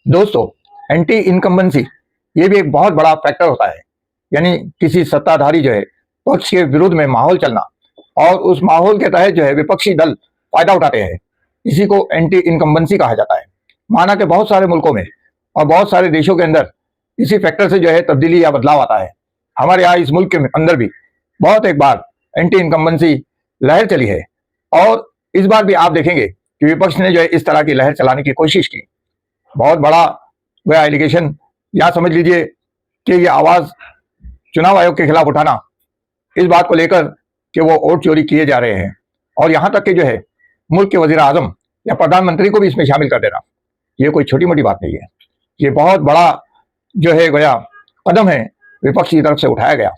दोस्तों, anti incumbency ये भी एक बहुत बड़ा फैक्टर होता है। यानी किसी सत्ताधारी जो है पक्ष के विरुद्ध में माहौल चलना, और उस माहौल के तहत जो है विपक्षी दल फायदा उठाते हैं। इसी को एंटी इनकम्बेंसी कहा जाता है। माना कि बहुत सारे मुल्कों में और बहुत सारे देशों के अंदर इसी फैक्टर से जो है तब्दीली या बदलाव आता है। हमारे यहाँ इस मुल्क के अंदर भी बहुत एक बार एंटी इनकम्बेंसी लहर चली है, और इस बार भी आप देखेंगे कि विपक्ष ने जो है इस तरह की लहर चलाने की कोशिश की। बहुत बड़ा वह एलिगेशन या समझ लीजिए कि ये आवाज चुनाव आयोग के खिलाफ उठाना इस बात को लेकर कि वो वोट चोरी किए जा रहे हैं, और यहां तक कि जो है मुल्क के वजीर आजम या प्रधानमंत्री को भी इसमें शामिल कर देना, ये कोई छोटी मोटी बात नहीं है। ये बहुत बड़ा जो है गया कदम है विपक्ष की तरफ से उठाया गया।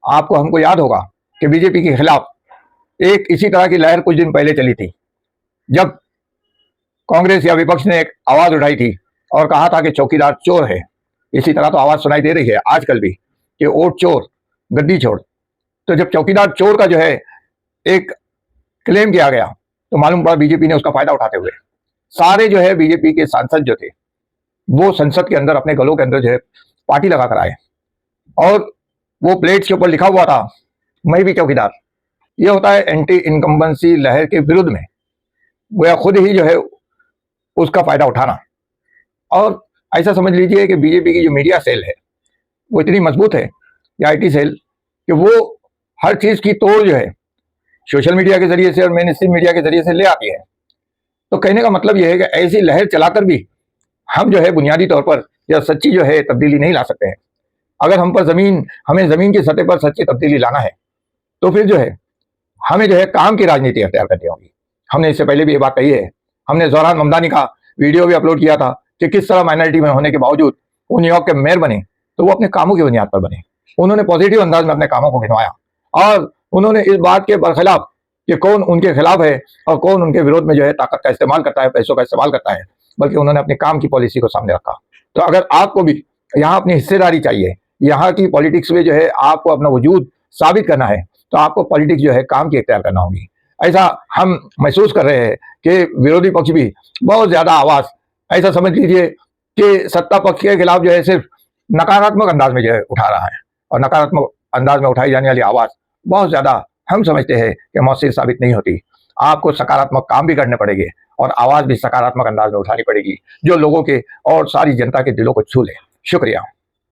आपको हमको याद होगा कि बीजेपी के खिलाफ एक इसी तरह की लहर कुछ दिन पहले चली थी, जब कांग्रेस या विपक्ष ने एक आवाज उठाई थी और कहा था कि चौकीदार चोर है। इसी तरह तो आवाज सुनाई दे रही है आजकल भी कि वोट चोर गद्दी छोड़। तो जब चौकीदार चोर का जो है एक क्लेम किया गया, तो मालूम पड़ा बीजेपी ने उसका फायदा उठाते हुए सारे जो है बीजेपी के सांसद जो थे वो संसद के अंदर अपने गलों के अंदर जो है पार्टी लगा कर आए, और वो प्लेट्स के ऊपर लिखा हुआ था मैं भी चौकीदार। ये होता है एंटी इनकम्बेंसी लहर के विरुद्ध में वो खुद ही जो है उसका फायदा उठाना। और ऐसा समझ लीजिए कि बीजेपी की जो मीडिया सेल है वो इतनी मजबूत है, या आईटी सेल, कि वो हर चीज की तोड़ जो है सोशल मीडिया के जरिए से और मेन स्ट्रीम मीडिया के जरिए से ले आती है। तो कहने का मतलब यह है कि ऐसी लहर चलाकर भी हम जो है बुनियादी तौर पर या सच्ची जो है तब्दीली नहीं ला सकते हैं। अगर हमें जमीन की सतह पर सच्ची तब्दीली लाना है, तो फिर जो है हमें जो है काम की राजनीति अख्तियार करनी होगी। हमने इससे पहले भी ये बात कही है। हमने ज़ोहरान ममदानी का वीडियो भी अपलोड किया था कि किस तरह माइनॉरिटी में होने के बावजूद वो न्यूयॉर्क के मेयर बने, तो वो अपने कामों की बुनियाद पर बने। उन्होंने पॉजिटिव अंदाज में अपने कामों को गिनवाया, और उन्होंने इस बात के बरखिलाफ कि कौन उनके खिलाफ है और कौन उनके विरोध में जो है ताकत का इस्तेमाल करता है, पैसों का इस्तेमाल करता है, बल्कि उन्होंने अपने काम की पॉलिसी को सामने रखा। तो अगर आपको भी यहाँ अपनी हिस्सेदारी चाहिए, यहाँ की पॉलिटिक्स में जो है आपको अपना वजूद साबित करना है, तो आपको पॉलिटिक्स जो है काम की इख्तियार करना होगी। ऐसा हम महसूस कर रहे हैं कि विरोधी पक्ष भी बहुत ज्यादा आवाज, ऐसा समझ लीजिए कि सत्ता पक्ष के खिलाफ जो है सिर्फ नकारात्मक अंदाज में जो है उठा रहा है, और नकारात्मक अंदाज में उठाई जाने वाली आवाज बहुत ज्यादा हम समझते हैं कि मौसर साबित नहीं होती। आपको सकारात्मक काम भी करने पड़ेंगे और आवाज भी सकारात्मक अंदाज में उठानी पड़ेगी, जो लोगों के और सारी जनता के दिलों को छू ले। शुक्रिया।